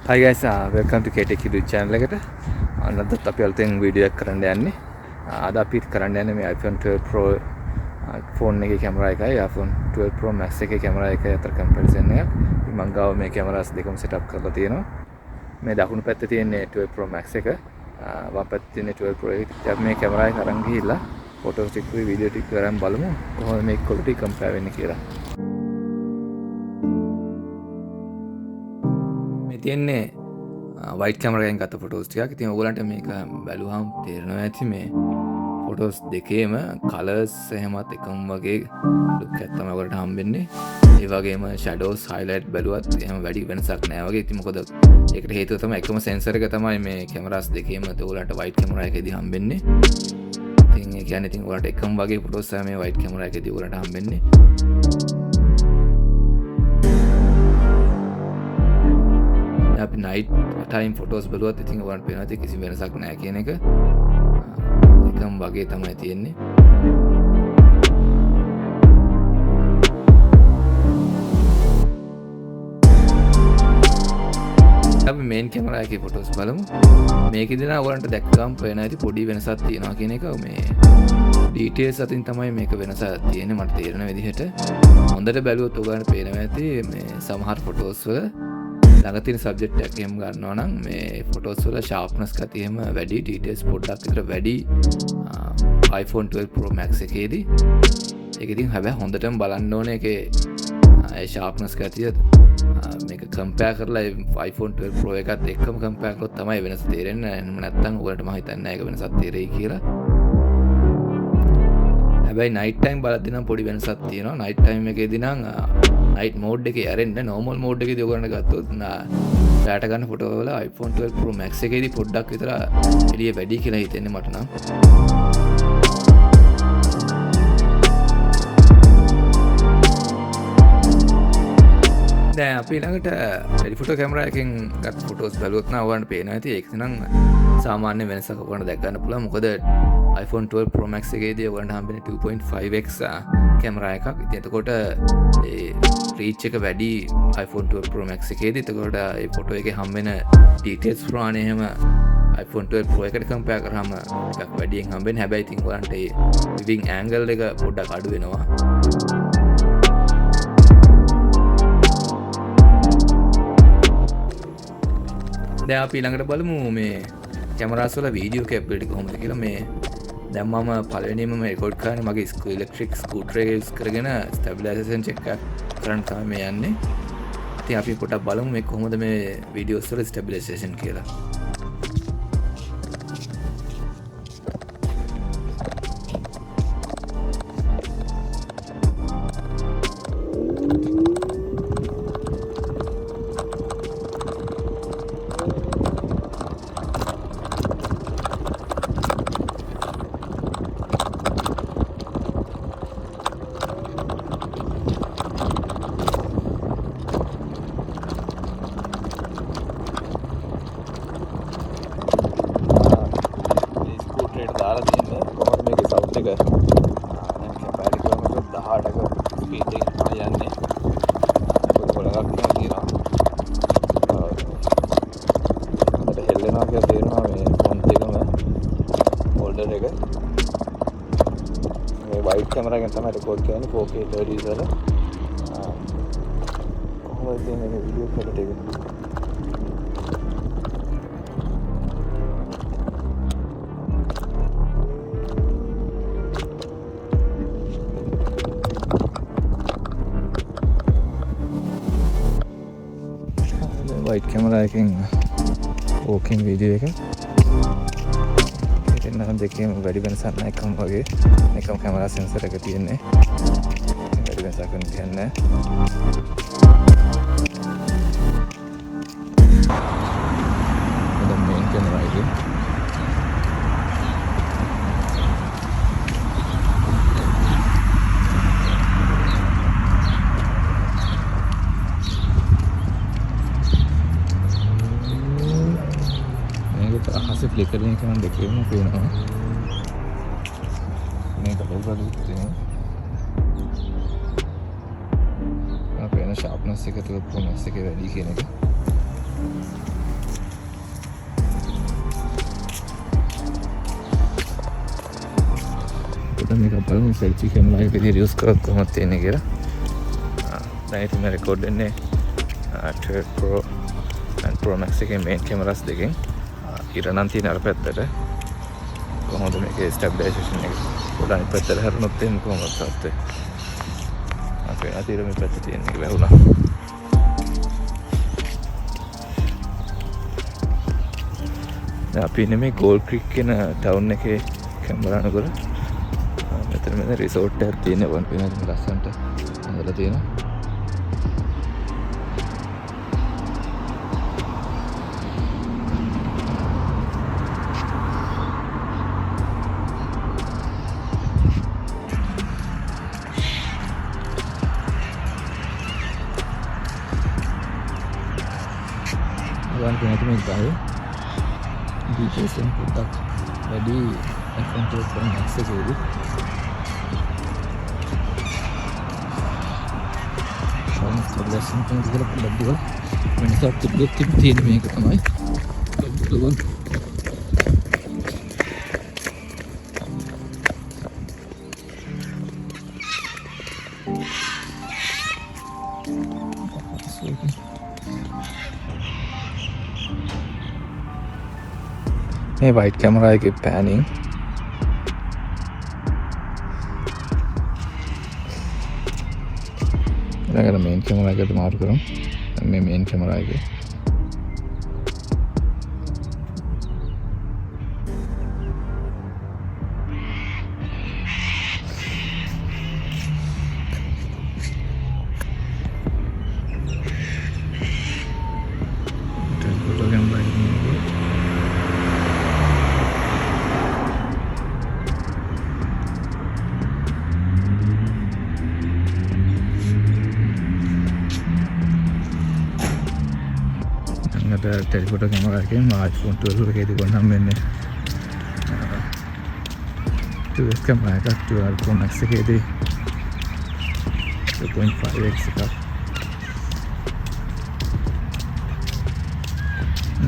Hi guys, welcome to KTech YouTube channel එකට. අදත් අපි අලුතෙන් වීඩියෝ එකක් කරන්න යන්නේ. අද අපි කරන්න යන්නේ මේ iPhone 12 Pro ෆෝන් එකේ කැමරා එකයි iPhone 12 Pro Max එකේ කැමරා එකයි අතර කම්පැරිසන් එකක්. ඉතින් මම ගාව මේ කැමරාස් දෙකම සෙටප් කරලා තියෙනවා. මේ දකුණු පැත්තේ තියෙන්නේ 12 Pro Max එක. වම් පැත්තේ තියෙන්නේ 12 Pro එක. ඉතින් අපි මේ කැමරා එක අරන් ගිහිල්ලා ෆොටෝස් ටික වීඩියෝ ටික කරන් බලමු කොහොමද මේ quality compare වෙන්නේ කියලා. තියෙන්නේ වයිට් කැමරාවෙන් ගත්ත ෆොටෝස් ටිකක්. ඉතින් ඔයගලන්ට මේක බැලුවහම තේරෙනවා ඇති මේ ෆොටෝස් දෙකේම කලර්ස් එහෙමත් එකම වගේ ලුක් එකක් තමයි ඔයගලට හම්බෙන්නේ. ඒ වගේම ෂැඩෝස් හයිලයිට් බැලුවත් එහෙම වැඩි වෙනසක් නැහැ වගේ. ඉතින් මොකද ඒකට හේතුව තමයි එකම සෙන්සර් එක තමයි මේ කැමරාස් දෙකේම ඔයගලන්ට වයිට් කැමරා එකේදී හම්බෙන්නේ. ඉතින් ඒ කියන්නේ ඉතින් ඔයගලට එකම වගේ ෆොටෝස් තමයි මේ වයිට් කැමරා එකේදී ඔයගලට හම්බෙන්නේ. අපි night time photos බලුවත් ඉතින් ඔයාලට පේනවා ඉතින් කිසි වෙනසක් නැහැ කියන එක. එකම වගේ තමයි තියෙන්නේ. අපි මේන් කැමරා එකේ ෆොටෝස් බලමු. මේකෙදී නම් ඔයාලන්ට දැක්කම පේනවා ඉතින් පොඩි වෙනසක් තියෙනවා කියන එක. මේ details අතින් තමයි මේක වෙනස තියෙන්නේ මට තේරෙන විදිහට. හොඳට බැලුවොත් ඔයාලන්ට පේනවා ඇති මේ සමහර ෆොටෝස් වල ළඟ තියෙන සබ්ජෙක්ට් එකක් එහෙම ගන්නවා නම් මේ ෆොටෝස් වල sharpness ගතිය එහෙම වැඩි details පොඩ්ඩක් විතර වැඩි iPhone 12 Pro Max එකේදී. ඒක ඉතින් හැබැයි හොඳටම බලන්න ඕනේ ඒකේ ඒ sharpness ගතිය මේක compare කරලා iPhone 12 Pro එකත් එක්කම compare කරොත් තමයි වෙනස තේරෙන්නේ. එහෙම නැත්නම් ඔයාලට මම හිතන්නේ ඒක වෙනසක් තේරෙයි කියලා. හැබැයි night time බලද්දී නම් පොඩි වෙනසක් තියෙනවා. night time එකේදී නම් night mode එකේ ඇරෙන්න normal mode එකේදී ඔයගොල්ලන්ට ගත්තොත් රැට ගන්න ෆොටෝ වල iPhone 12 Pro Max එකේදී පොඩ්ඩක් විතර එළිය වැඩි කියලා හිතෙන්නේ මට නම්. දැන් අපි ළඟට ටෙලිෆොටෝ කැමරා එකෙන් ගත්ත ෆොටෝස් බලුවොත් නම් ඔයගොල්ලන්ට පේනවා ඇති ඒක නම් සාමාන්‍ය වෙනසක් ඔයගොල්ලන්ට දැක් ගන්න පුළුවන්. මොකද iPhone 12 Pro Max එකේදී ඔයගොල්ලන්ට හම්බෙන්නේ 2.5x කැමරා එකක්. ඉතින් එතකොට ඒ රීච් එක වැඩි iPhone 12 Pro Max එකේදී. එතකොට ඒ ෆොටෝ එකේ හම්බෙන details ප්‍රමාණය එහෙම iPhone 12 Pro එකට කම්පෙයාර් කරාම ටිකක් වැඩියෙන් හම්බෙන්නේ. හැබැයි ඉතින් ඔයගොල්ලන්ට ඒ viewing angle එක පොඩ්ඩක් අඩු වෙනවා. දැන් අපි ළඟට බලමු මේ කැමරාස් වල වීඩියෝ කැපබිලිටි කොහොමද කියලා. මේ දැන් මම පළවෙනිම මේ රෙකෝඩ් කරන්නේ මගේ ඉලෙක්ට්‍රික් ස්කූටර් එක යූස් කරගෙන ස්ටැබිලයිසේෂන් චෙක් එකක් කරන්න තමයි මේ යන්නේ. ඉතින් අපි පොඩ්ඩක් බලමු මේ කොහොමද මේ වීඩියෝස් වල ස්ටැබිලයිසේෂන් කියලා. දාලා තියෙන්නේ කොහොමද මේකේ සවුන්ඩ් එක දැන් කැපැසිටි කිලෝමීටර් 18ක ස්පීඩ් එකකින් තමයි යන්නේ. පොඩි ගොඩක් තියෙනවා. හොඳට හෙල්ලෙනවා කියලා තේරෙනවා මේ ෆෝන් දෙකම හෝල්ඩර් එක. මේ වයිඩ් කැමරා එකෙන් තමයි රෙකෝඩ් කරන්නේ 4K 30 වල. කොහොමද මේ වීඩියෝ ක්වොලිටි එක? වයිට් කැමරා එකෙන් වෝකින් වීඩියෝ එක. ඒකෙන් නම් දෙකේම වැඩි වෙනසක් නැහැ. එකම වගේ එකම කැමරා සෙන්සර් එක තියෙන්නේ. වැඩි වෙනසක් නැහැ. දැන් මේන් කැමරා එකේ අහසේ ෆ්ලිකරින් කරන දෙකේම පේනවා. මේක ලොගලු තියෙනවා. අපේ sharpness එක තුල ප්‍රොමස් එක වැඩි කියන එක. මේක බලමු සෙල්ෆි කැමරා එක විදිහට යූස් කරොත් කොහොමද තියෙන්නේ කියලා. දැන් ඉතින් මම රෙකෝඩ් වෙන්නේ 12 Pro and Pro Max එකේ මේන් කැමරාස් දෙකෙන්. ඉර නම් තියෙන අර පැත්තට කොහොමද මේකේ ස්ටැබ්ලයිසේෂන් එක පොඩ්ඩක් අනිත් පැත්තට හැරුණොත් එහෙම කොහොමද තත්ත්වය? අපේ අතීර මේ පැත්තේ තියෙන එක වැහුණා. අපි ඉන්නේ මේ ගෝල්ඩ් ක්‍රීක් කියන ටවුන් එකේ කැමරා නගර. මෙතන රිසෝට් එකක් තියෙනවා වන් වෙනද ලස්සනට හදලා තියෙනවා. වන් වෙනද මේ ගාවේ details and product වැඩි control කරන access එකේදී ස්ටැබ්ලයිසේෂන් එක කියලා පොඩ්ඩක් දුවලා වෙනසක් තිබ්බොත් තියෙන මේක තමයි බලන්න. මේ වයිට් කැමරා එකේ පෑනින් ඊළඟට මේන් කැමරා එකට මාරු කරමු. මේ මේන් කැමරා එකේ ටෙලිෆොටෝ කැමරා එකෙන් iPhone 12 එකේදී ගොන්නම් වෙන්නේ 2x කැමරා එකක් 12 Pro Max එකේදී 2.5x එකක්.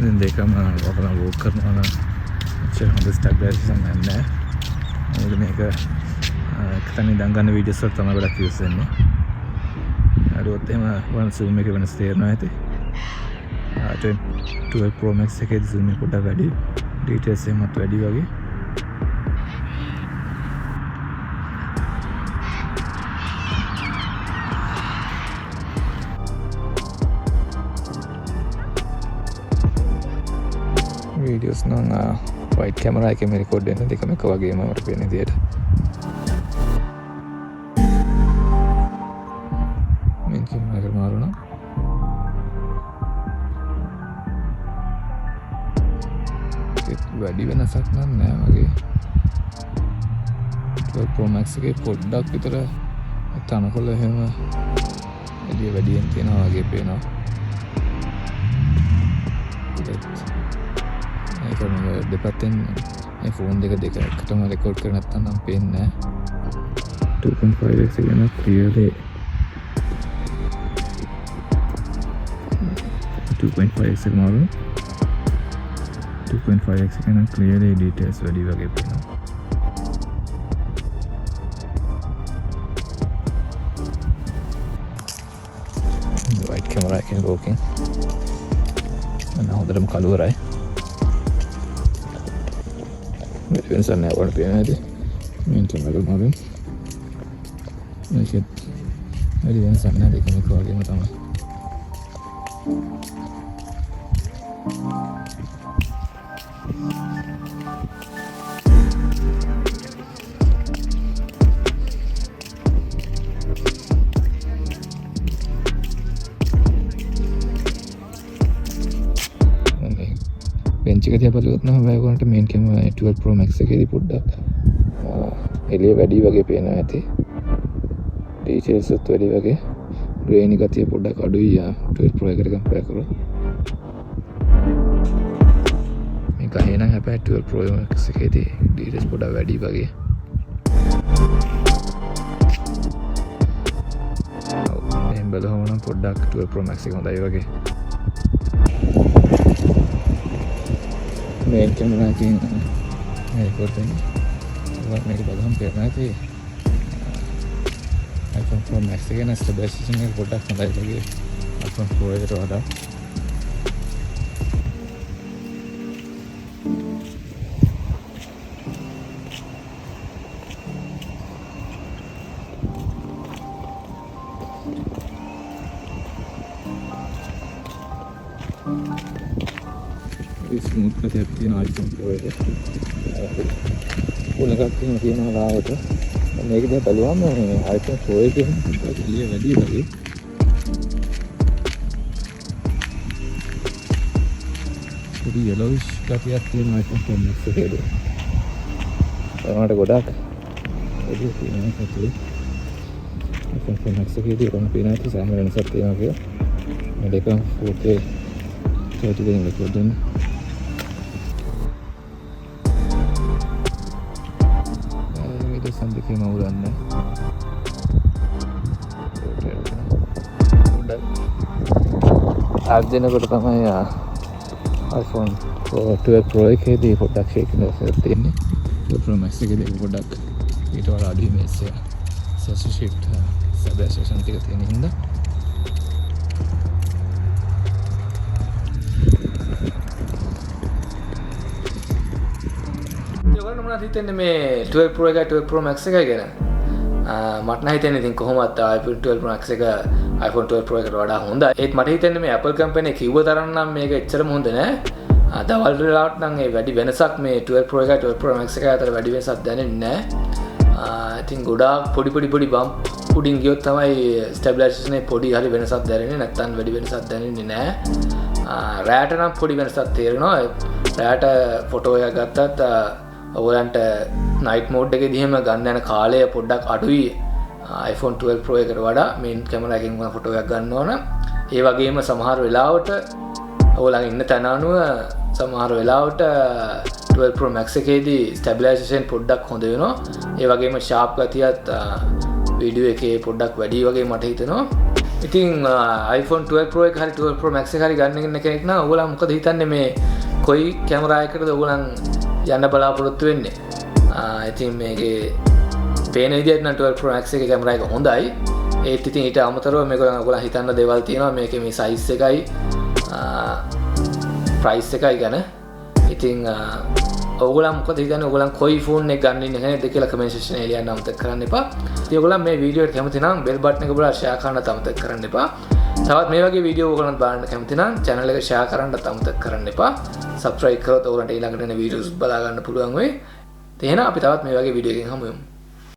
දැන් දෙකම ඔබලා වෝක් කරනවා නම් හොඳ ස්ටැබ්ලයිසේෂන් නැහැ. මොකද මේක එකතනින් ඉඳන් ගන්න වීඩියෝස් වල තමයි ගොඩක් යූස් වෙන්නේ. හරිවත් එහෙම වන zoom එක වෙනස් තේරෙනවා ඇති. 12 Pro Max එකේ zoom එක පොඩ්ඩක් වැඩි, details එකත් වැඩි වගේ. videos නම් white camera එකෙන් record වෙන දෙකම එක වගේම මට පේන විදියට. main camera එක මාරුණා. වැඩි වෙනසක් නම් නෑ වගේ. 12 Pro Max එකේ පොඩ්ඩක් විතර තනකොළ එහෙම එළිය වැඩියෙන් තියෙනවා වගේ පේනවා. ඒක මේ දෙපැත්තෙන් මේ ෆෝන් දෙක එකටම රෙකෝඩ් කරගෙන නැත්නම් නම් පේන්නේ නෑ. 2.5x එක නම් clearly 2.5x එක මාරු 2.5x එක නම් clearly details වැඩි වගේ පේනවා. white camera එකෙන් working. හොඳටම කළුවරයි. වැඩි වෙනසක් නෑ වඩ පේන හැටි. main camera එක මාරුවෙන්. මේකෙත් වැඩි වෙනසක් නෑ දෙකම එක වගේම තමයි. bench එක දිහා බලුවොත් නම් ඔයගොල්ලන්ට main camera 12 Pro Max එකේදී පොඩ්ඩක් එළිය වැඩි වගේ පේනවා ඇති. details උත් වැඩි වගේ. grainy ගතිය පොඩ්ඩක් අඩුයි 12 Pro එකට compare කරොත්. මේක එහෙනම් හැබැයි 12 Pro Max එකේදී details පොඩ්ඩක් වැඩි වගේ. එහෙනම් බලහම නම් පොඩ්ඩක් 12 Pro Max එක හොඳයි වගේ. main camera එකෙන් record වෙන්නේ මේක බලහම පේනවා ඇති iPhone Pro Max එකේ නම් ස්ටෙබිලයිසේෂන් එක පොඩ්ඩක් හොඳයි වගේ iPhone Pro එකට වඩා. ස්මූත් ගතියක් තියෙන iPhone Pro එකේ. උලකක් තියෙනවා ලාවට. මේක දැන් බලුවම iPhone Pro එකේ එළිය වැඩි වගේ. පොඩි yellowish ගතියක් තියෙන iPhone Pro Max එකේ. ඒකට ගොඩක් එළිය තියෙනවා කටුවේ. iPhone Pro Max එකේදී රොන් පේනවා ඉතින් සෑහෙන වෙනසක් තියෙනවා කියලා. මේ දෙක 4K 30 දෙනෙක් රෙකෝඩ් දෙන්න. සම්දිකේ මවුලන්න ආප් දෙනකොට තමයි iPhone 12 Pro එකේදී පොඩ්ඩක් ෂේකින් එකක් තියෙන්නේ. 12 Pro Max එකේදී පොඩ්ඩක් ඊට වඩා අඩුයි මේ sensor shift stabilization ටික තියෙන හින්දා. මොනවද හිතන්නේ මේ 12 Pro එකයි 12 Pro Max එකයි ගැන? මට නම් හිතෙන්නේ ඉතින් කොහොමවත් iPhone 12 Pro Max එක iPhone 12 Pro එකට වඩා හොඳයි. ඒත් මට හිතෙන්නේ මේ Apple company කිව්ව තරම් නම් මේක එච්චරම හොඳ නෑ. දවල් වෙලාවට නම් ඒ වැඩි වෙනසක් මේ 12 Pro එකයි 12 Pro Max එකයි අතර වැඩි වෙනසක් දැනෙන්නේ නෑ. ඉතින් ගොඩාක් පොඩි බම්ප් උඩින් ගියොත් තමයි ස්ටැබිලයිසේෂන් එකේ පොඩි හරි වෙනසක් දැනෙන්නේ. නැත්තම් වැඩි වෙනසක් දැනෙන්නේ නෑ. රෑට නම් පොඩි වෙනසක් තේරෙනවා. රෑට ෆොටෝ එකක් ගත්තත් ඔයගලන්ට නයිට් මෝඩ් එකේදී එහෙම ගන්න යන කාලය පොඩ්ඩක් අඩුයි iPhone 12 Pro එකට වඩා මේන් කැමරා එකකින් වුණ ෆොටෝ එකක් ගන්නවා නම්. ඒ වගේම සමහර වෙලාවට ඔයගලන් ඉන්න තැන අනුව සමහර වෙලාවට 12 Pro Max එකේදී ස්ටැබිලයිසේෂන් පොඩ්ඩක් හොඳ වෙනවා. ඒ වගේම ෂාප් ගතියත් වීඩියෝ එකේ පොඩ්ඩක් වැඩි වගේ මට හිතෙනවා. ඉතින් iPhone 12 Pro එක හරි 12 Pro Max එක හරි ගන්න කෙනෙක් නම් ඔයගලන් මොකද හිතන්නේ මේ කොයි කැමරා එකකටද ඔයගලන් යන්න බලාපොරොත්තු වෙන්නේ? ඉතින් මේකේ පේන විදිහට නම් 12 Pro Max එකේ කැමරා එක හොඳයි. ඒත් ඉතින් ඊට අමතරව මේගොල්ලන් හිතන්න දේවල් තියෙනවා මේකේ මේ සයිස් එකයි ප්‍රයිස් එකයි ගැන. ඉතින් ඔයගොල්ලන් මොකද හිතන්නේ? ඔයගොල්ලන් කොයි ෆෝන් එක ගන්න ඉන්නේ නැද්ද කියලා කමෙන්ට් සෙක්ෂන් එකේ ලියන්න අමතක කරන්න එපා. ඉතින් ඔයගොල්ලන් මේ වීඩියෝ එකට කැමති නම් බෙල් බටන් එක බලලා ෂෙයා කරන්නත් අමතක කරන්න එපා. තවත් මේ වගේ වීඩියෝ ඔයගොල්ලන් බලන්න කැමති නම් channel එක ෂෙයා කරන්නත් අමතක කරන්න එපා. subscribe කරොත් ඔයගොල්ලන්ට ඊළඟට එන වීඩියෝස් බලා ගන්න පුළුවන් වෙයි. එහෙනම් අපි තවත් මේ වගේ වීඩියෝ එකකින් හමු වෙමු.